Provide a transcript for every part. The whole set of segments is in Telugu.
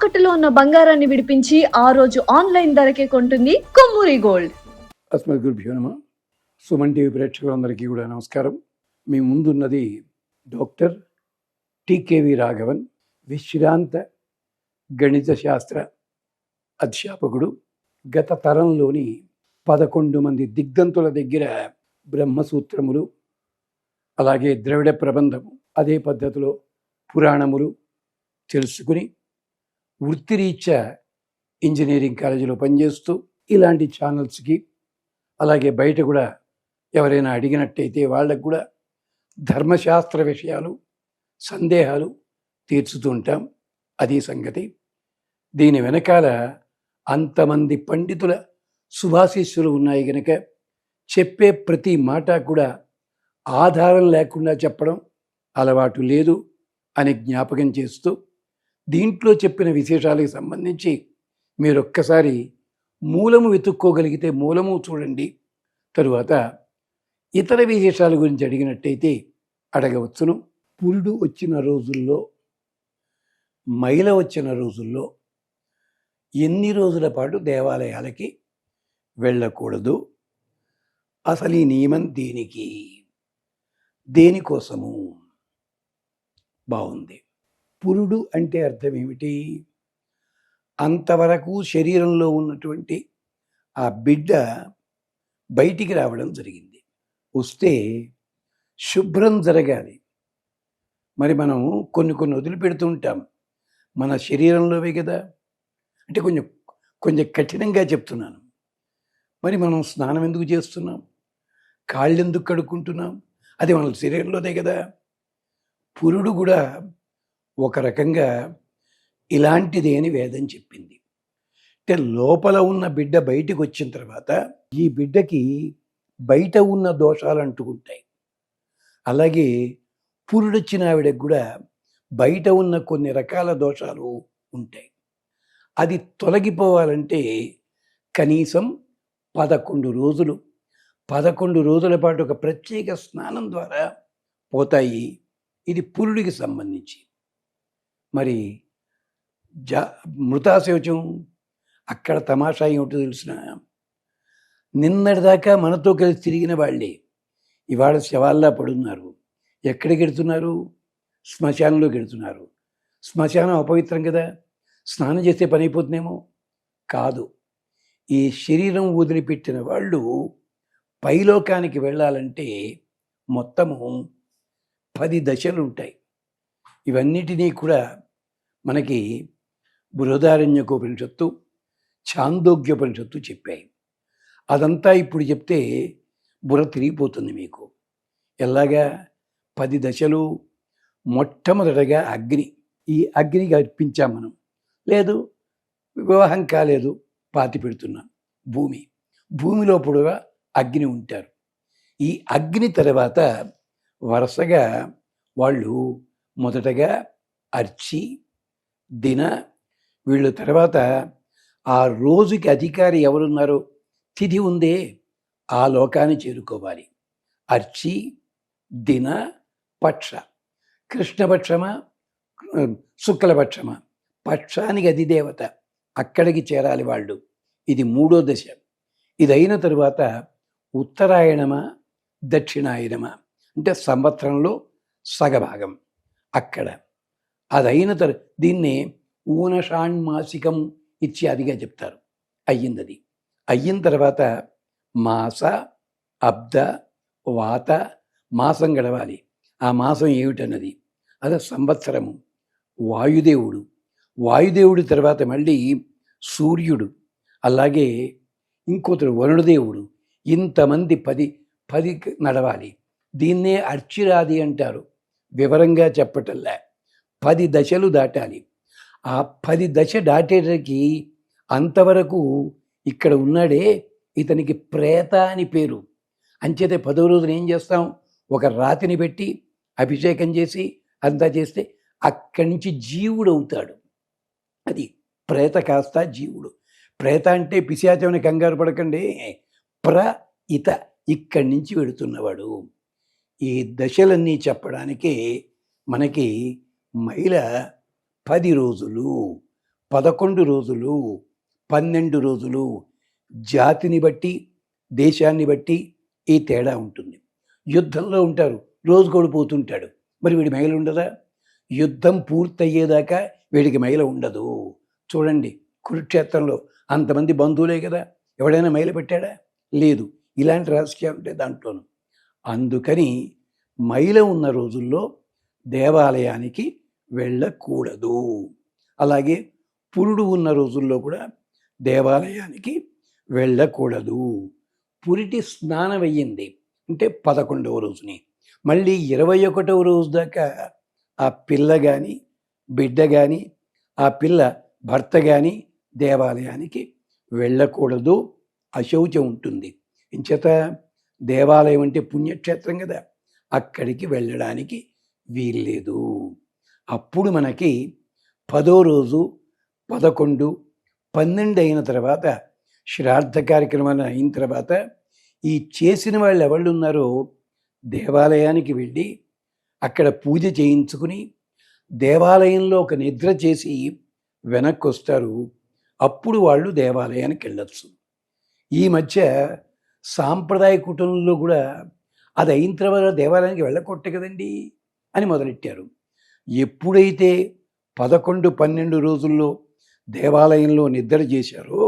తాకట్టులో ఉన్న బంగారాన్ని విడిపించి ఆ రోజు ఆన్లైన్ ధరకే కొంటుంది కొమ్మూరి గోల్డ్. అస్మద్గురుభ్యో నమః. సుమన్ టీవీ ప్రేక్షకులందరికీ కూడా నమస్కారం. మీ ముందున్నది డాక్టర్ టికేవి రాఘవన్, విశ్రాంత గణిత శాస్త్ర అధ్యాపకుడు. గత తరంలోని 11 మంది దిగ్దంతుల దగ్గర బ్రహ్మసూత్రములు, అలాగే ద్రవిడ ప్రబంధము, అదే పద్ధతిలో పురాణములు తెలుసుకుని వృత్తిరీత్యా ఇంజనీరింగ్ కాలేజీలో పనిచేస్తూ ఇలాంటి ఛానల్స్కి, అలాగే బయట కూడా ఎవరైనా అడిగినట్టయితే వాళ్ళకు కూడా ధర్మశాస్త్ర విషయాలు, సందేహాలు తీర్చుతూ ఉంటాం. అది సంగతి. దీని వెనకాల అంతమంది పండితుల శుభాశీస్సులు ఉన్నాయి కనుక చెప్పే ప్రతి మాట కూడా ఆధారం లేకుండా చెప్పడం అలవాటు లేదు అని జ్ఞాపకం చేస్తూ, దీంట్లో చెప్పిన విశేషాలకు సంబంధించి మీరు ఒక్కసారి మూలము వెతుక్కోగలిగితే మూలము చూడండి. తరువాత ఇతర విశేషాల గురించి అడిగినట్టయితే అడగవచ్చును. పురుడు వచ్చిన రోజుల్లో, మైల వచ్చిన రోజుల్లో ఎన్ని రోజుల పాటు దేవాలయాలకి వెళ్ళకూడదు? అసలు ఈ నియమం దేనికోసము? బాగుంది. పురుడు అంటే అర్థం ఏమిటి? అంతవరకు శరీరంలో ఉన్నటువంటి ఆ బిడ్డ బయటికి రావడం జరిగింది. వస్తే శుభ్రం జరగాలి. మరి మనం కొన్ని వదిలిపెడుతూ ఉంటాం మన శరీరంలోవే కదా. అంటే కొంచెం కఠినంగా చెప్తున్నాను. మరి మనం స్నానం ఎందుకు చేస్తున్నాం? కాళ్ళు ఎందుకు కడుక్కుంటున్నాం? అది మన శరీరంలోదే కదా. పురుడు కూడా ఒక రకంగా ఇలాంటిదే అని వేదం చెప్పింది. అంటే లోపల ఉన్న బిడ్డ బయటికి వచ్చిన తర్వాత ఈ బిడ్డకి బయట ఉన్న దోషాలు అంటుకుంటాయి. అలాగే పురుడొచ్చిన ఆవిడకి కూడా బయట ఉన్న కొన్ని రకాల దోషాలు ఉంటాయి. అది తొలగిపోవాలంటే కనీసం 11 రోజులు, 11 రోజుల పాటు ఒక ప్రత్యేక స్నానం ద్వారా పోతాయి. ఇది పురుడికి సంబంధించి. మరి మృతాశౌచం, అక్కడ తమాషా ఏమిటో తెలిసిన, నిన్నటిదాకా మనతో కలిసి తిరిగిన వాళ్ళే ఇవాళ శవాల్లా పడున్నారు. ఎక్కడికి వెడుతున్నారు? శ్మశానంలోకి వెడుతున్నారు. శ్మశానం అపవిత్రం కదా, స్నానం చేస్తే పని అయిపోతుందేమో. కాదు. ఈ శరీరం వదిలిపెట్టిన వాళ్ళు పైలోకానికి వెళ్ళాలంటే మొత్తము 10 దశలు ఉంటాయి. ఇవన్నిటినీ కూడా మనకి బృహదారణ్యకోపనిషత్తు, ఛాందోగ్యోపనిషత్తు చెప్పాయి. అదంతా ఇప్పుడు చెప్తే బుర్ర తిరిగిపోతుంది మీకు. ఎలాగా? 10 దశలు. మొట్టమొదటగా అగ్ని. ఈ అగ్నికి అర్పించాం మనం. లేదు, వివాహం కాలేదు, పాతి పెడుతున్నాం. భూమిలో పొడవుగా అగ్ని ఉంటారు. ఈ అగ్ని తర్వాత వరుసగా వాళ్ళు మొదటగా అర్చి, దిన, వీళ్ళు తర్వాత ఆ రోజుకి అధికారి ఎవరున్నారో, తిథి ఉందే, ఆ లోకాన్ని చేరుకోవాలి. అర్చి, దిన, పక్ష. కృష్ణపక్షమా, శుక్లపక్షమా? పక్షానికి అధిదేవత, అక్కడికి చేరాలి వాళ్ళు. ఇది 3వ దశ. ఇది అయిన తరువాత ఉత్తరాయణమా, దక్షిణాయనమా, అంటే సంవత్సరంలో సగభాగం అక్కడ. అదైన దీన్నే ఊనషాణ్మాసికం ఇత్యాదిగా చెప్తారు. అయ్యింది. అయిన తర్వాత మాస, అబ్ద, వాత, మాసం గడవాలి. ఆ మాసం ఏమిటన్నది అది సంవత్సరము. వాయుదేవుడు తర్వాత మళ్ళీ సూర్యుడు, అలాగే ఇంకొకరు వరుణదేవుడు. ఇంతమంది 10 నడవాలి. దీన్నే అర్చిరాది అంటారు. వివరంగా చెప్పటల్లా 10 దశలు దాటాలి. ఆ 10 దశ దాటేటకి అంతవరకు ఇక్కడ ఉన్నాడే, ఇతనికి ప్రేత అని పేరు. అంచేతే 10వ రోజున ఏం చేస్తాం? ఒక రాతిని పెట్టి అభిషేకం చేసి అంతా చేస్తే అక్కడి నుంచి జీవుడు అవుతాడు. అది ప్రేత కాస్త జీవుడు. ప్రేత అంటే పిశాచమని కంగారు పడకండి. ఇత ఇక్కడి నుంచి వెడుతున్నవాడు. ఈ దశలన్నీ చెప్పడానికే మనకి మహిళ 10 రోజులు 11 రోజులు, 12 రోజులు జాతిని బట్టి, దేశాన్ని బట్టి ఈ తేడా ఉంటుంది. యుద్ధంలో ఉంటారు, రోజు పోతుంటాడు, మరి వీడి మైలు ఉండదా? యుద్ధం పూర్తయ్యేదాకా వీడికి మైల ఉండదు. చూడండి, కురుక్షేత్రంలో అంతమంది బంధువులే కదా, ఎవడైనా మైల పెట్టాడా? లేదు. ఇలాంటి రహస్యాలు ఉంటాయి దాంట్లోనూ. అందుకని మైల ఉన్న రోజుల్లో దేవాలయానికి వెళ్ళకూడదు. అలాగే పురుడు ఉన్న రోజుల్లో కూడా దేవాలయానికి వెళ్ళకూడదు. పురిటి స్నానం అయ్యింది అంటే 11వ రోజుని, మళ్ళీ 21వ రోజు దాకా ఆ పిల్ల కానీ, బిడ్డ కానీ, ఆ పిల్ల భర్త కానీ దేవాలయానికి వెళ్ళకూడదు. అశౌచం ఉంటుంది. ఇంచేత దేవాలయం అంటే పుణ్యక్షేత్రం కదా, అక్కడికి వెళ్ళడానికి వీల్లేదు. అప్పుడు మనకి 10వ రోజు, 11, 12 అయిన తర్వాత, శ్రాద్ధ కార్యక్రమాలు అయిన తర్వాత ఈ చేసిన వాళ్ళు ఎవళ్ళు ఉన్నారో దేవాలయానికి వెళ్ళి అక్కడ పూజ చేయించుకుని దేవాలయంలో ఒక నిద్ర చేసి వెనక్కి వస్తారు. అప్పుడు వాళ్ళు దేవాలయానికి వెళ్ళచ్చు. ఈ మధ్య సాంప్రదాయ కుటుంబంలో కూడా అది అయిన తర్వాత దేవాలయానికి వెళ్ళకొట్టే కదండి అని మొదలెట్టారు. ఎప్పుడైతే 11, 12 రోజుల్లో దేవాలయంలో నిద్ర చేశారో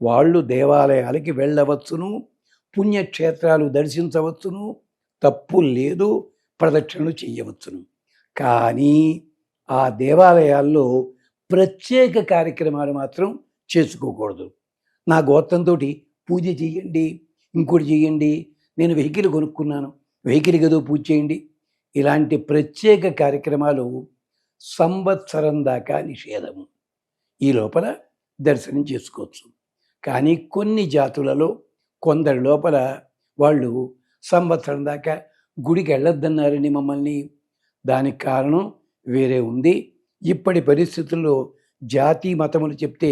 వాళ్ళు దేవాలయాలకి వెళ్ళవచ్చును, పుణ్యక్షేత్రాలు దర్శించవచ్చును, తప్పు లేదు, ప్రదక్షిణలు చేయవచ్చును. కానీ ఆ దేవాలయాల్లో ప్రత్యేక కార్యక్రమాలు మాత్రం చేసుకోకూడదు. నా గోత్రంతో పూజ చేయండి, ఇంకోటి చేయండి, నేను వెహికల్ కొనుక్కున్నాను, వెహికల్ ఏదో పూజ చేయండి, ఇలాంటి ప్రత్యేక కార్యక్రమాలు సంవత్సరం దాకా నిషేధము. ఈ లోపల దర్శనం చేసుకోవచ్చు. కానీ కొన్ని జాతులలో కొందరి లోపల వాళ్ళు సంవత్సరం దాకా గుడికి వెళ్ళొద్దన్నారని మమ్మల్ని. దానికి కారణం వేరే ఉంది. ఇప్పటి పరిస్థితుల్లో జాతి మతములు చెప్తే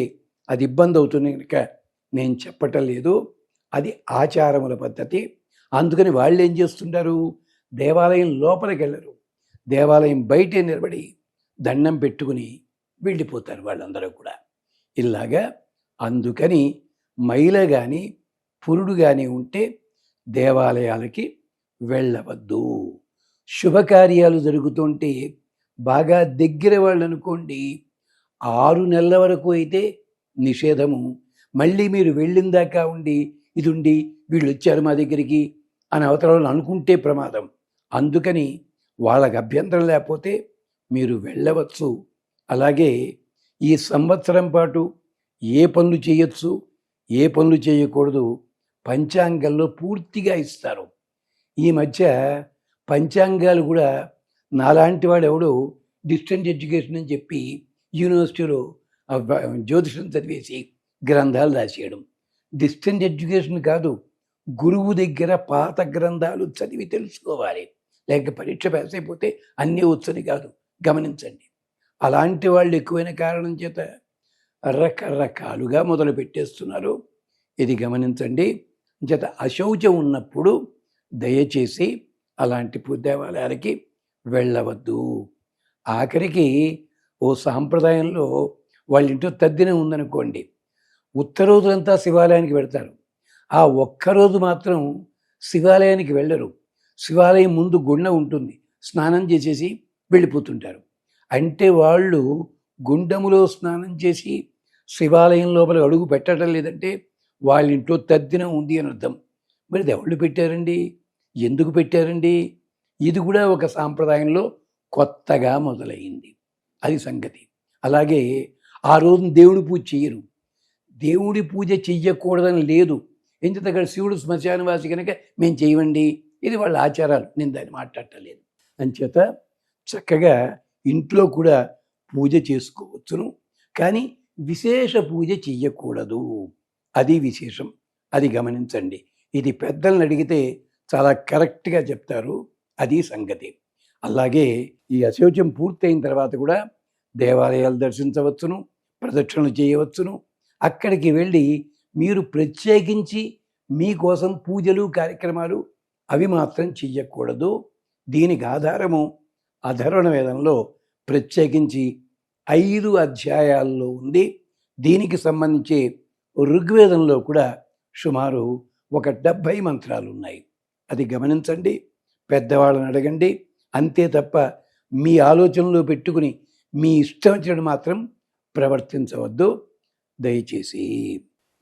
అది ఇబ్బంది అవుతుంది కనుక నేను చెప్పటం లేదు. అది ఆచారముల పద్ధతి. అందుకని వాళ్ళు ఏం చేస్తుంటారు, దేవాలయం లోపలికి వెళ్ళరు, దేవాలయం బయటే నిలబడి దండం పెట్టుకుని వెళ్ళిపోతారు వాళ్ళందరూ కూడా. ఇలాగా అందుకని మైల కానీ పురుడు కానీ ఉంటే దేవాలయాలకి వెళ్ళవద్దు. శుభకార్యాలు జరుగుతుంటే బాగా దగ్గర వాళ్ళు అనుకోండి, 6 నెలల వరకు అయితే నిషేధము. మళ్ళీ మీరు వెళ్ళిన దాకా ఉండి ఇది ఉండి వీళ్ళు వచ్చారు మా దగ్గరికి అని అవతల అనుకుంటే ప్రమాదం. అందుకని వాళ్ళకి అభ్యంతరం లేకపోతే మీరు వెళ్ళవచ్చు. అలాగే ఈ సంవత్సరం పాటు ఏ పనులు చేయొచ్చు, ఏ పనులు చేయకూడదు పంచాంగంలో పూర్తిగా ఇస్తారు. ఈ మధ్య పంచాంగాలు కూడా నాలాంటి వాడు ఎవడో డిస్టెంట్ ఎడ్యుకేషన్ అని చెప్పి యూనివర్సిటీలో జ్యోతిషం చదివేసి గ్రంథాలు రాసేయడం. డిస్టెంట్ ఎడ్యుకేషన్ కాదు, గురువు దగ్గర పాత గ్రంథాలు చదివి తెలుసుకోవాలి. లేక పరీక్ష పాస్ అయిపోతే అన్నీ వచ్చని కాదు. గమనించండి, అలాంటి వాళ్ళు ఎక్కువైన కారణం చేత రకరకాలుగా మొదలు పెట్టేస్తున్నారు. ఇది గమనించండి. చేత అశౌచం ఉన్నప్పుడు దయచేసి అలాంటి దేవాలయాలకి వెళ్ళవద్దు. ఆఖరికి ఓ సాంప్రదాయంలో వాళ్ళ ఇంట్లో తద్దినం ఉందనుకోండి, ఉత్తరోజులంతా శివాలయానికి వెళ్తారు. ఆ ఒక్కరోజు మాత్రం శివాలయానికి వెళ్ళరు. శివాలయం ముందు గుండ ఉంటుంది, స్నానం చేసేసి వెళ్ళిపోతుంటారు. అంటే వాళ్ళు గుండములో స్నానం చేసి శివాలయం లోపల అడుగు పెట్టడం లేదంటే వాళ్ళ ఇంట్లో తద్దినం ఉంది అని అర్థం. మరి ఎవళ్ళు పెట్టారండి, ఎందుకు పెట్టారండి? ఇది కూడా ఒక సాంప్రదాయంలో కొత్తగా మొదలైంది. అది సంగతి. అలాగే ఆ రోజు దేవుడి పూజ చెయ్యరు. దేవుడి పూజ చెయ్యకూడదని లేదు. ఎందుకంటే అక్కడ శివుడు శ్మశానవాసి కనుక మేము చేయమండి, ఇది వాళ్ళ ఆచారాలు, నేను దాన్ని మాట్లాడటలేదు. అంచేత చక్కగా ఇంట్లో కూడా పూజ చేసుకోవచ్చును, కానీ విశేష పూజ చెయ్యకూడదు. అది విశేషం. అది గమనించండి. ఇది పెద్దలను అడిగితే చాలా కరెక్ట్గా చెప్తారు. అది సంగతి. అలాగే ఈ అశౌచం పూర్తయిన తర్వాత కూడా దేవాలయాలు దర్శించవచ్చును, ప్రదక్షిణలు చేయవచ్చును. అక్కడికి వెళ్ళి మీరు ప్రత్యేకించి మీకోసం పూజలు కార్యక్రమాలు అవి మాత్రం చెయ్యకూడదు. దీనికి ఆధారము అధర్వణ వేదంలో ప్రత్యేకించి 5 అధ్యాయాల్లో ఉంది. దీనికి సంబంధించి ఋగ్వేదంలో కూడా సుమారు ఒక 70 మంత్రాలు ఉన్నాయి. అది గమనించండి, పెద్దవాళ్ళని అడగండి. అంతే తప్ప మీ ఆలోచనలో పెట్టుకుని మీ ఇష్టం వచ్చినట్టు మాత్రం ప్రవర్తించవద్దు దయచేసి.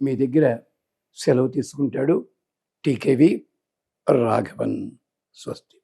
మీ దగ్గర సెలవు తీసుకుంటాడు టీకేవి రాఘవన్. స్వస్తి.